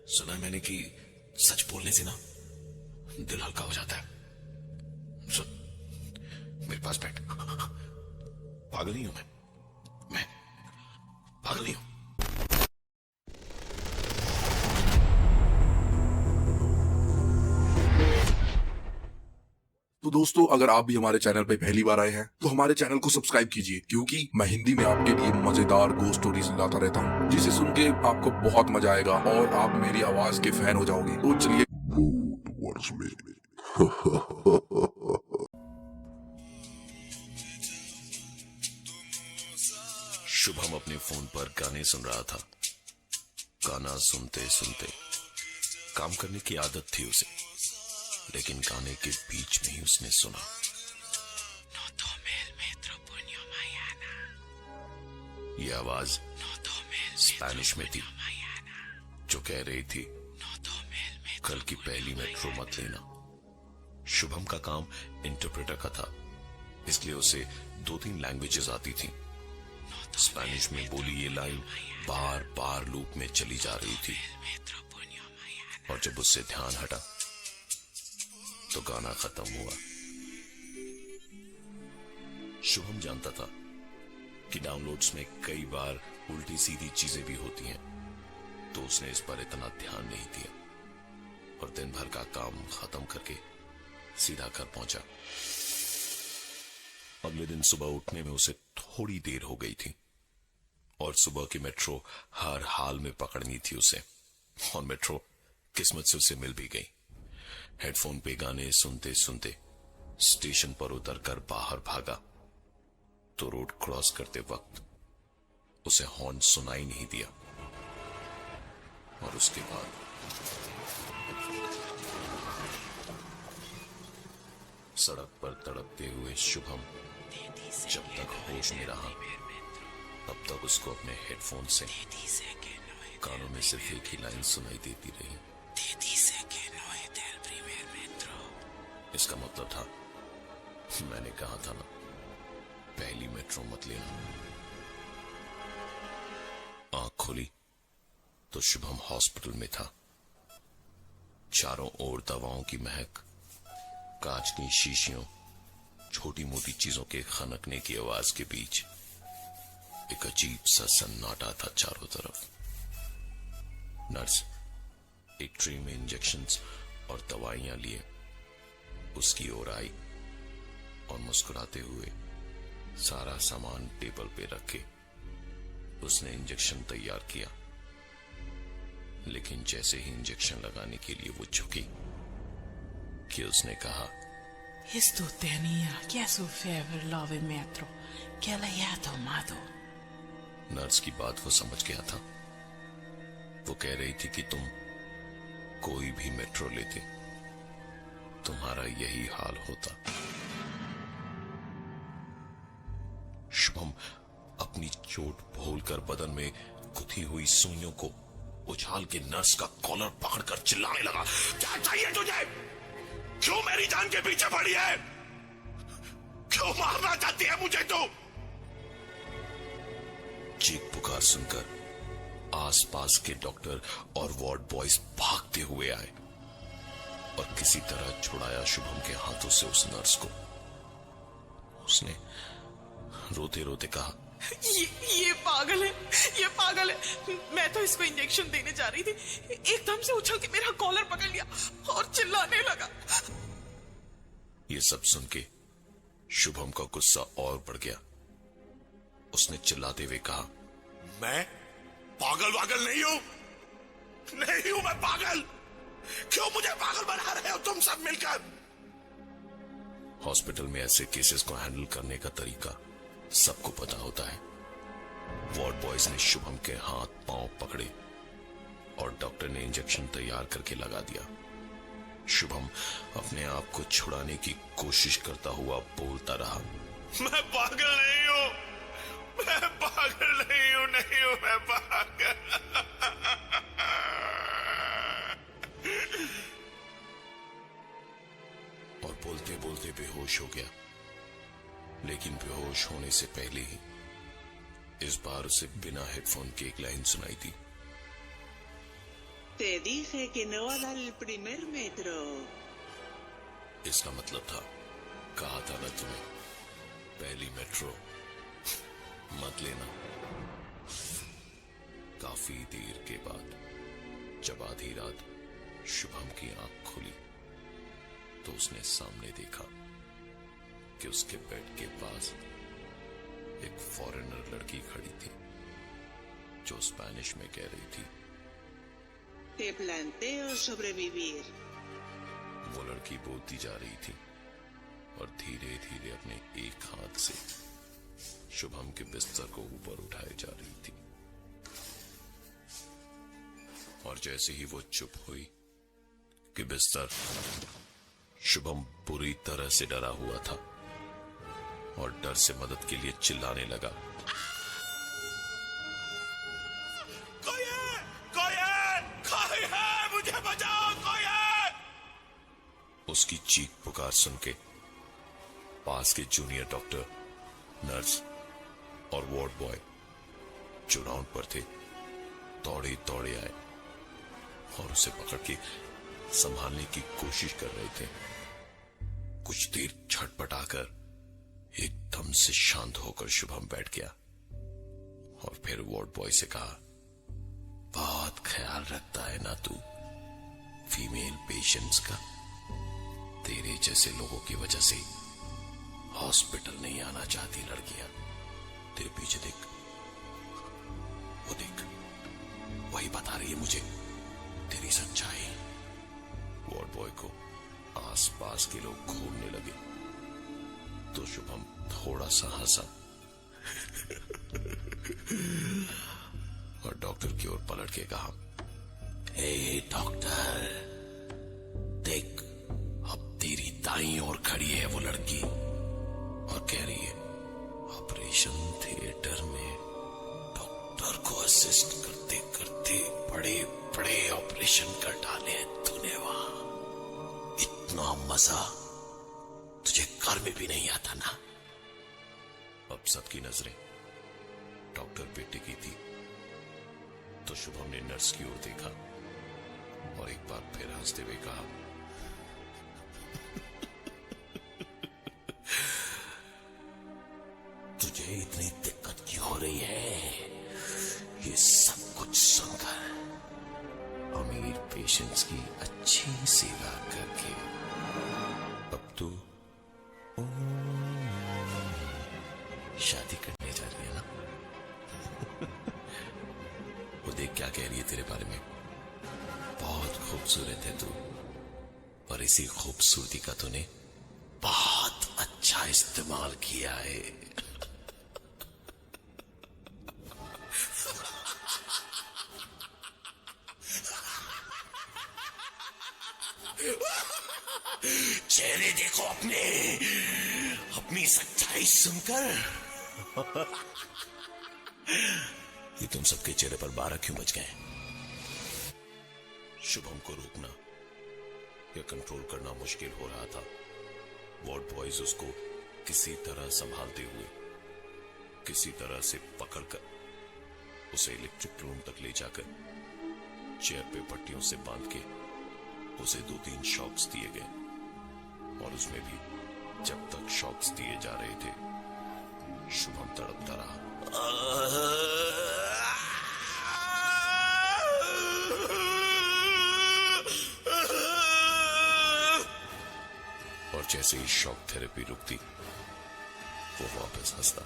सुना है मैंने कि सच बोलने से ना दिल हल्का हो जाता है। सुन, मेरे पास बैठ। पागल नहीं हूं मैं पागल नहीं हूं। तो दोस्तों, अगर आप भी हमारे चैनल पे पहली बार आए हैं तो हमारे चैनल को सब्सक्राइब कीजिए, क्योंकि मैं हिंदी में आपके लिए मजेदार गो स्टोरीज लाता रहता हूँ, जिसे सुन के आपको बहुत मजा आएगा और आप मेरी आवाज के फैन हो जाओगे। तो चलिए भूत वर्ष में शुभम अपने फोन पर गाने सुन रहा था। गाना सुनते सुनते काम करने की आदत थी उसे, लेकिन गाने के बीच में ही उसने सुना, ये आवाज स्पेनिश में थी, जो कह रही थी कल की पहली मेट्रो मत लेना। शुभम का काम इंटरप्रेटर का था, इसलिए उसे 2-3 लैंग्वेजेस आती थी। स्पेनिश में बोली ये लाइन बार बार लूप में चली जा रही थी, और जब उससे ध्यान हटा तो गाना खत्म हुआ। शुभम जानता था कि डाउनलोड्स में कई बार उल्टी सीधी चीजें भी होती हैं, तो उसने इस पर इतना ध्यान नहीं दिया और दिन भर का काम खत्म करके सीधा घर पहुंचा। अगले दिन सुबह उठने में उसे थोड़ी देर हो गई थी, और सुबह की मेट्रो हर हाल में पकड़नी थी उसे, और मेट्रो किस्मत से उसे मिल भी गई। हेडफोन पे गाने सुनते सुनते स्टेशन पर उतरकर बाहर भागा, तो रोड क्रॉस करते वक्त उसे हॉर्न सुनाई नहीं दिया, और उसके बाद सड़क पर तड़पते हुए शुभम जब तक होश में रहा तब तक उसको अपने हेडफोन से कानों में सिर्फ एक ही लाइन सुनाई देती रही। इसका मतलब था, मैंने कहा था ना, पहली मेट्रो मत लेना। आंख खोली तो शुभम हॉस्पिटल में था। चारों ओर दवाओं की महक, कांच की शीशियों, छोटी मोटी चीजों के खनकने की आवाज के बीच एक अजीब सा सन्नाटा था चारों तरफ। नर्स एक ट्रे में इंजेक्शंस और दवाइयां लिए उसकी ओर आई और मुस्कुराते हुए सारा सामान टेबल पे रखे उसने इंजेक्शन तैयार किया। लेकिन जैसे ही इंजेक्शन लगाने के लिए वो झुकी कि उसने कहा, Esto tenía que suceder lo de metro que le ha tomado. Nurse की बात वो समझ गया था। वो कह रही थी कि तुम कोई भी मेट्रो लेते तुम्हारा यही हाल होता। शुभम अपनी चोट भूलकर बदन में गुथी हुई सुइयों को उछाल के नर्स का कॉलर पकड़कर चिल्लाने लगा, क्या चाहिए तुझे? क्यों मेरी जान के पीछे पड़ी है? क्यों मारना चाहती है मुझे तू? चीख पुकार सुनकर आसपास के डॉक्टर और वार्ड बॉयज भागते हुए आए और किसी तरह छुड़ाया शुभम के हाथों से उस नर्स को। उसने रोते रोते कहा, ये पागल है, ये पागल है। मैं तो इसको इंजेक्शन देने जा रही थी, एकदम से उछल के मेरा कॉलर पकड़ लिया और चिल्लाने लगा। ये सब सुन के शुभम का गुस्सा और बढ़ गया। उसने चिल्लाते हुए कहा, मैं पागल वागल नहीं हूं, नहीं हूं मैं पागल। क्यों मुझे पागल बना रहे हो तुम सब मिलकर? हॉस्पिटल में ऐसे केसेस को हैंडल करने का तरीका सबको पता होता है। वार्ड बॉयज ने शुभम के हाथ पांव पकड़े और डॉक्टर ने इंजेक्शन तैयार करके लगा दिया। शुभम अपने आप को छुड़ाने की कोशिश करता हुआ बोलता रहा, मैं पागल नहीं हूं, मैं पागल नहीं हूं, नहीं हूं मैं पागल। और बोलते बोलते बेहोश हो गया। लेकिन बेहोश होने से पहले ही इस बार उसे बिना हेडफोन के एक लाइन सुनाई थी। Te dije que no a dar el primer metro. इसका मतलब था, कहा था ना तुम्हें, पहली मेट्रो मत लेना। काफी देर के बाद जब आधी रात शुभम की आंख खुली तो उसने सामने देखा कि उसके बेड के पास एक फॉरेनर लड़की खड़ी थी जो स्पेनिश में कह रही थी, Te planteo sobrevivir. वो लड़की बोलती जा रही थी और धीरे धीरे अपने एक हाथ से शुभम के बिस्तर को ऊपर उठाए जा रही थी। और जैसे ही वो चुप हुई कि बिस्तर, शुभम बुरी तरह से डरा हुआ था और डर से मदद के लिए चिल्लाने लगा, कोई है, कोई है, कोई है, मुझे बचाओ, कोई है। उसकी चीख पुकार सुन के पास के जूनियर डॉक्टर, नर्स और वार्ड बॉय जो राउंड पर थे दौड़े दौड़े आए और उसे पकड़ के संभालने की कोशिश कर रहे थे। कुछ देर छटपटाकर एकदम से शांत होकर शुभम बैठ गया और फिर वार्ड बॉय से कहा, बहुत ख्याल रखता है ना तू फीमेल पेशेंट्स का। तेरे जैसे लोगों की वजह से हॉस्पिटल नहीं आना चाहती लड़कियां। तेरे पीछे देख, वो देख, वही बता रही है मुझे तेरी सच्चाई। वार्ड बॉय को आसपास के लोग घूरने लगे तो शुभम थोड़ा सा हंसा और डॉक्टर की ओर पलट के कहा, हे डॉक्टर, देख, अब तेरी दाईं ओर खड़ी है वो लड़की और कह रही है, ऑपरेशन थिएटर में डॉक्टर को असिस्ट करते करते बड़े बड़े ऑपरेशन कर डाले हैं तूने वहां। इतना मजा तुझे घर में भी नहीं आता ना। अब सबकी नजरें डॉक्टर पे टिकी थी तो शुभम ने नर्स की ओर देखा और एक बार फिर हंसते हुए कहा, तुझे इतनी दिक्कत क्यों हो रही है? ये सब कुछ सुनकर अमीर पेशेंट्स की अच्छी सेवा करके अब तू शादी करने जा रही है ना? वो देख क्या कह रही है तेरे बारे में, बहुत खूबसूरत है तू और इसी खूबसूरती का तूने बहुत अच्छा इस्तेमाल किया है। चेहरे देखो अपने, अपनी सच्चाई सुनकर। ये तुम सबके चेहरे पर 12 क्यों बज गए? शुभम को रोकना या कंट्रोल करना मुश्किल हो रहा था। वार्ड बॉयज उसको किसी तरह संभालते हुए किसी तरह से पकड़कर उसे इलेक्ट्रिक रूम तक ले जाकर चेयर पे पट्टियों से बांध के उसे 2-3 शॉक्स दिए गए और उसमें भी जब तक शॉक्स दिए जा रहे थे शुभम तड़पता रहा। और जैसे ही शॉक थेरेपी रुकती वो वापस हंसता।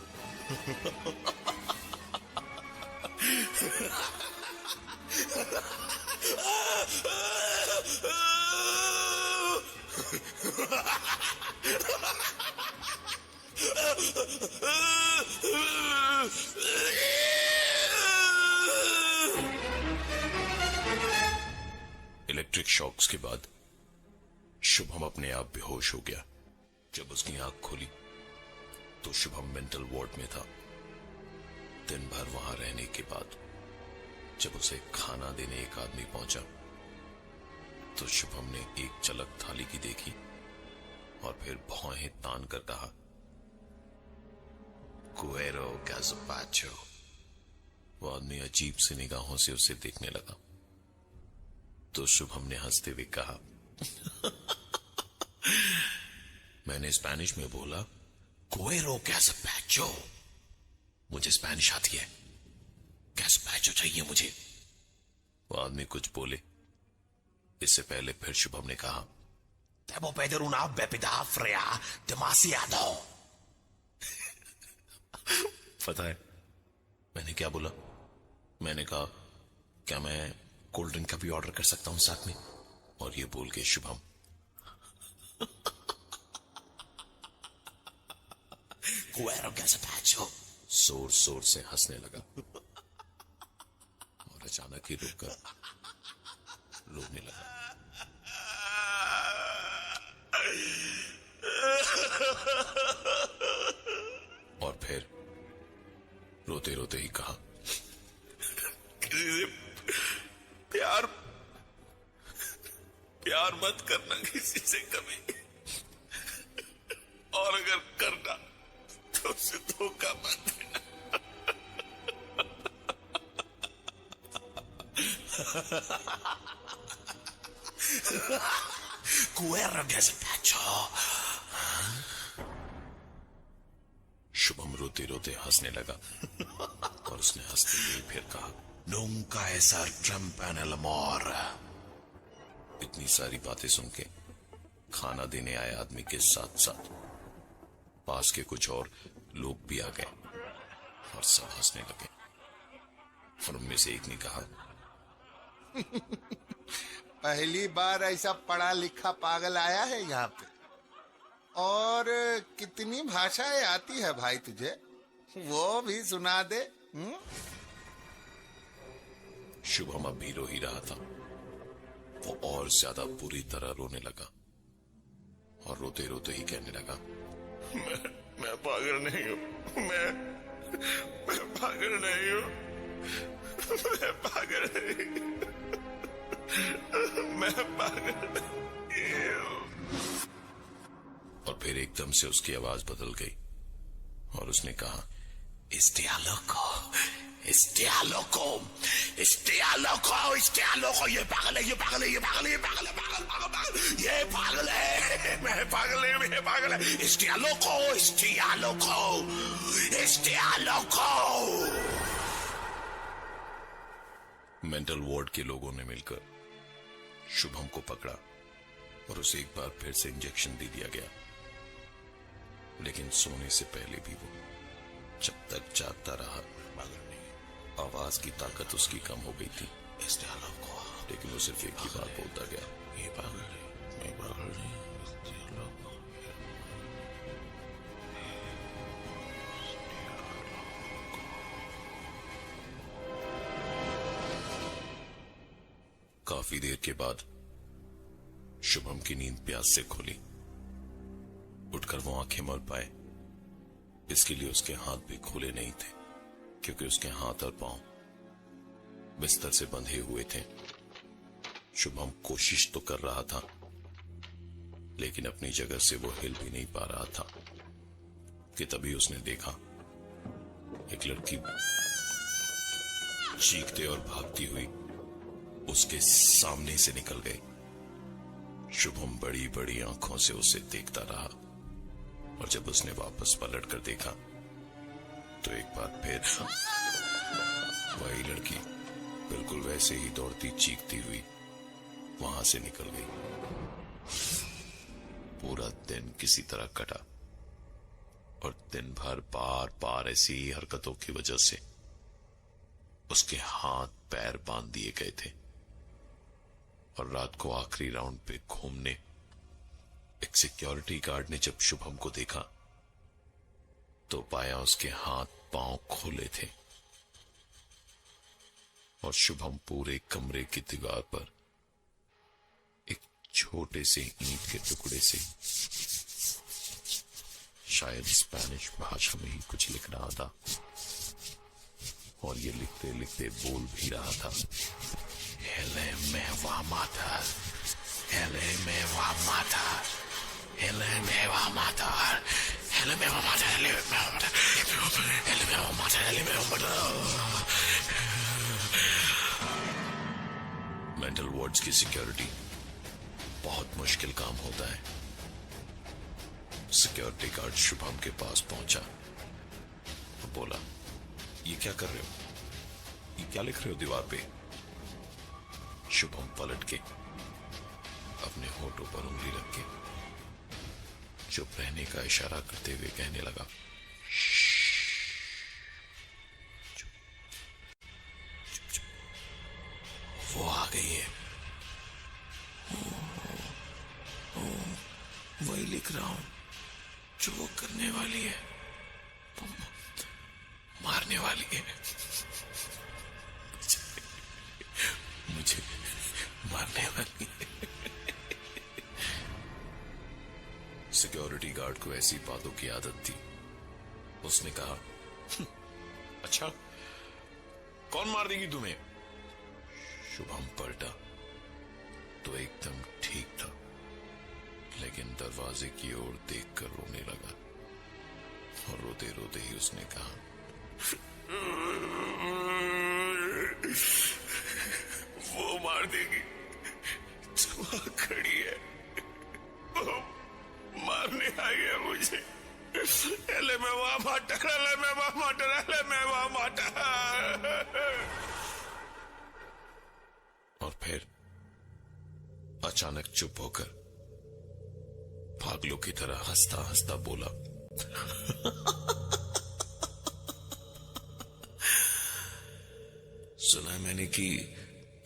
इलेक्ट्रिक शॉक्स के बाद शुभम अपने आप बेहोश हो गया। जब उसकी आंख खुली तो शुभम मेंटल वार्ड में था। दिन भर वहां रहने के बाद जब उसे खाना देने एक आदमी पहुंचा तो शुभम ने एक झलक थाली की देखी और फिर भौहें तान कर कहा, कुएरो गज़पाचो। वो आदमी अजीब सी निगाहों से उसे देखने लगा। तो शुभम ने हंसते हुए कहा, मैंने स्पेनिश में बोला, कुएरो गैस्पैचो। मुझे स्पेनिश आती है, गैस्पैचो चाहिए मुझे। वो आदमी कुछ बोले इससे पहले फिर शुभम ने कहा, Debo pedir una bebida fría demasiado। पता है मैंने क्या बोला? मैंने कहा, क्या मैं कोल्ड ड्रिंक का भी ऑर्डर कर सकता हूं साथ में? और ये बोल के शुभम कुएरो गैस्पैचो जोर जोर से हंसने लगा और अचानक ही रुककर रोने लगा। और फिर रोते रोते ही कहा, प्यार प्यार मत करना किसी से कभी, और अगर करना तो उसे धोखा मत देना। कुएरो गैस्पैचो। शुभम रोते रोते हंसने लगा और उसने हंसते हुए फिर कहा, Nunca es el trampa en el amor। इतनी सारी बातें सुन के खाना देने आए आदमी के साथ साथ पास के कुछ और लोग भी आ गए और सब हंसने लगे। और उनमें से एक ने कहा, पहली बार ऐसा पढ़ा लिखा पागल आया है यहाँ पे। और कितनी भाषाएं आती है भाई तुझे, वो भी सुना दे। शुभम अब भी रो ही रहा था। वो और ज्यादा बुरी तरह रोने लगा और रोते रोते ही कहने लगा, मैं पागल नहीं हूं, मैं पागल नहीं हूं, मैं पागल नहीं, मैं पागल नहीं हूं। और फिर एकदम से उसकी आवाज बदल गई और उसने कहा, Estea loco, estea loco, estea loco, estea loco, ये पागल है, ये पागल है, ये पागल है, ये पागल है, पागल पागल पागल, ये पागल है, मैं पागल है, मैं पागल है, estea loco, estea loco, estea loco। Mental ward के लोगों ने मिलकर शुभम को पकड़ा और उसे एक बार फिर से इंजेक्शन दे दिया गया। लेकिन सोने से पहले भी वो जब तक जागता रहा, आवाज की ताकत उसकी कम हो गई थी। लेकिन वो सिर्फ एक ही बात बोलता गया, ये पागल है, मैं पागल नहीं। काफी देर के बाद शुभम की नींद प्यास से खुली। उठकर वो आंखें मल पाए, इसके लिए उसके हाथ भी खुले नहीं थे, क्योंकि उसके हाथ और पांव बिस्तर से बंधे हुए थे। शुभम कोशिश तो कर रहा था, लेकिन अपनी जगह से वो हिल भी नहीं पा रहा था कि तभी उसने देखा एक लड़की चीखते और भागती हुई उसके सामने से निकल गई। शुभम बड़ी बड़ी आंखों से उसे देखता रहा और जब उसने वापस पलट कर देखा तो एक बार फिर वही लड़की बिल्कुल वैसे ही दौड़ती चीखती हुई वहां से निकल गई। पूरा दिन किसी तरह कटा और दिन भर बार बार ऐसी हरकतों की वजह से उसके हाथ पैर बांध दिए गए थे। और रात को आखिरी राउंड पे घूमने एक सिक्योरिटी गार्ड ने जब शुभम को देखा तो पाया उसके हाथ पांव खुले थे और शुभम पूरे कमरे की दीवार पर एक छोटे से ईंट के टुकड़े से शायद स्पेनिश भाषा में ही कुछ लिख रहा था और ये लिखते लिखते बोल भी रहा था, Ele me va a matar, Ele me va a matar, Ele me va a matar, Ele me va a matar, Ele me va a matar, Ele me va a matar, Ele me va a matar, Ele me va a matar। Mental wards की security बहुत मुश्किल काम होता है। Security guard Shubham के पास पहुंचा और बोला, ये क्या कर रहे हो? ये क्या लिख रहे हो दीवार पे? शुभम पलट के अपने होठों पर उंगली रख के चुप रहने का इशारा करते हुए कहने लगा, चुप, चुप, चुप। वो आ गई है। वही लिख रहा हूं जो वो करने वाली है, मारने वाली है, मुझे मारने वाली है। सिक्योरिटी गार्ड को ऐसी बातों की आदत थी। उसने कहा, अच्छा कौन मार देगी तुम्हें? शुभम पलटा तो एकदम ठीक था, लेकिन दरवाजे की ओर देखकर रोने लगा और रोते रोते ही उसने कहा, वो मार देगी जो वहां खड़ी है, वो मारने आई है मुझे। एले मैं वहां माटर, एले मैं वहां माटर, एले मैं वहां माटर। और फिर अचानक चुप होकर पागलों की तरह हंसता हंसता बोला, सुना है मैंने कि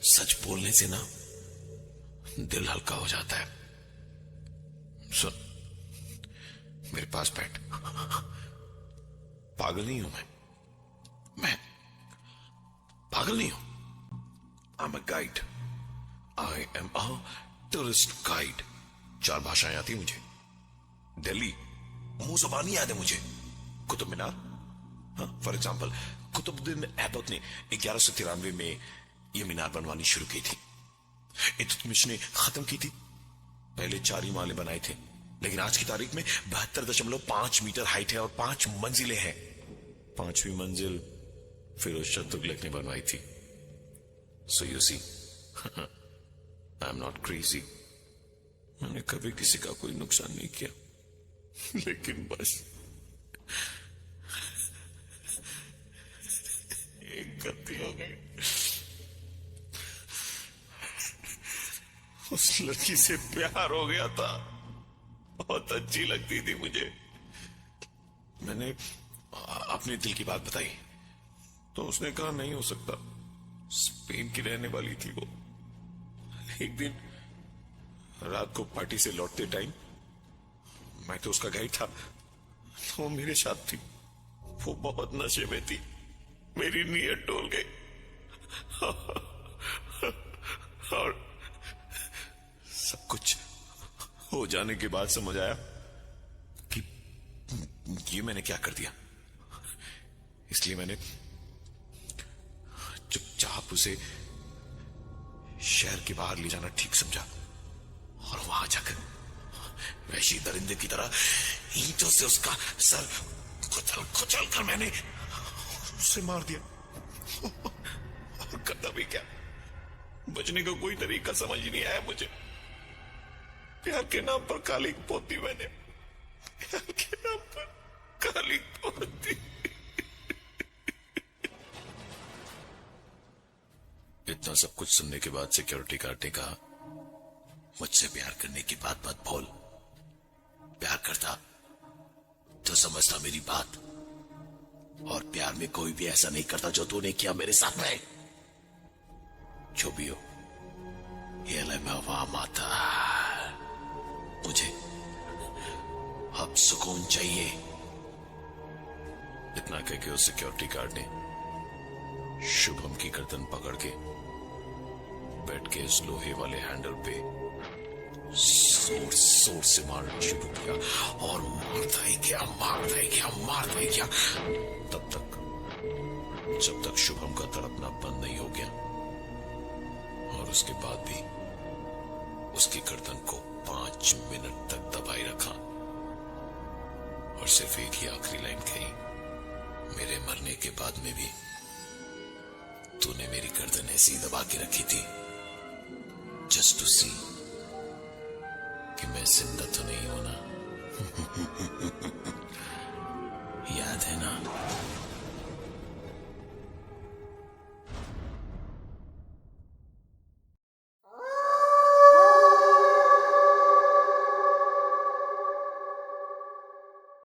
सच बोलने से ना दिल हल्का हो जाता है। सुन, मेरे पास बैठ। पागल नहीं हूं मैं पागल नहीं हूं। I am a guide, I am a tourist guide. 4 भाषाएं आती मुझे। दिल्ली मुंह जुबानी याद है मुझे। कुतुब मीनार, फॉर एग्जाम्पल कुतुबुद्दीन ऐबक ने 1193 में यह मीनार बनवानी शुरू की थी। इल्तुतमिश ने खत्म की थी। पहले 4 ही माले बनाए थे, लेकिन आज की तारीख में 72.5 मीटर हाइट है और 5 मंजिलें हैं। 5वीं मंजिल फिरोज शाह तुगलक ने बनवाई थी। So you see, I am not crazy. मैंने कभी किसी का कोई नुकसान नहीं किया, लेकिन बस एक गलती हो गई। उस लड़की से प्यार हो गया था, बहुत अच्छी लगती थी मुझे। मैंने अपने दिल की बात बताई तो उसने कहा नहीं हो सकता, स्पेन की रहने वाली थी वो। एक दिन रात को पार्टी से लौटते टाइम, मैं तो उसका गाइड था, तो वो मेरे साथ थी। वो बहुत नशे में थी, मेरी नीयत डोल गई और सब कुछ हो जाने के बाद समझ आया कि ये मैंने क्या कर दिया। इसलिए मैंने चुपचाप उसे शहर के बाहर ले जाना ठीक समझा और वहां जाकर वैसी दरिंदे की तरह ईंटों से उसका सर कुचल कर मैंने उसे मार दिया। और करता भी क्या, बचने का कोई तरीका समझ नहीं आया मुझे। प्यार के नाम पर काली पोती मैंने, प्यार के नाम पर काली पोती। इतना सब कुछ सुनने के बाद सिक्योरिटी गार्ड ने कहा, मुझसे प्यार करने की बात मत बोल। प्यार करता तो समझता मेरी बात, और प्यार में कोई भी ऐसा नहीं करता जो तूने किया मेरे साथ में। जो भी हो, ये ले मैं वहां माता, मुझे अब सुकून चाहिए। इतना कह के उस सिक्योरिटी गार्ड ने शुभम की गर्दन पकड़ के बैठ के इस लोहे वाले हैंडल पे जोर जोर से मारना शुरू किया और मारता ही गया, मारता ही गया, मारता ही गया, तब तक जब तक शुभम का तड़पना बंद नहीं हो गया। और उसके बाद भी उसकी गर्दन को 5 मिनट तक दबाए रखा और सिर्फ एक ही आखिरी लाइन कही, मेरे मरने के बाद में भी तूने मेरी गर्दन ऐसी दबा के रखी थी जस्ट टू सी कि मैं जिंदा तो नहीं हूं ना। याद है ना?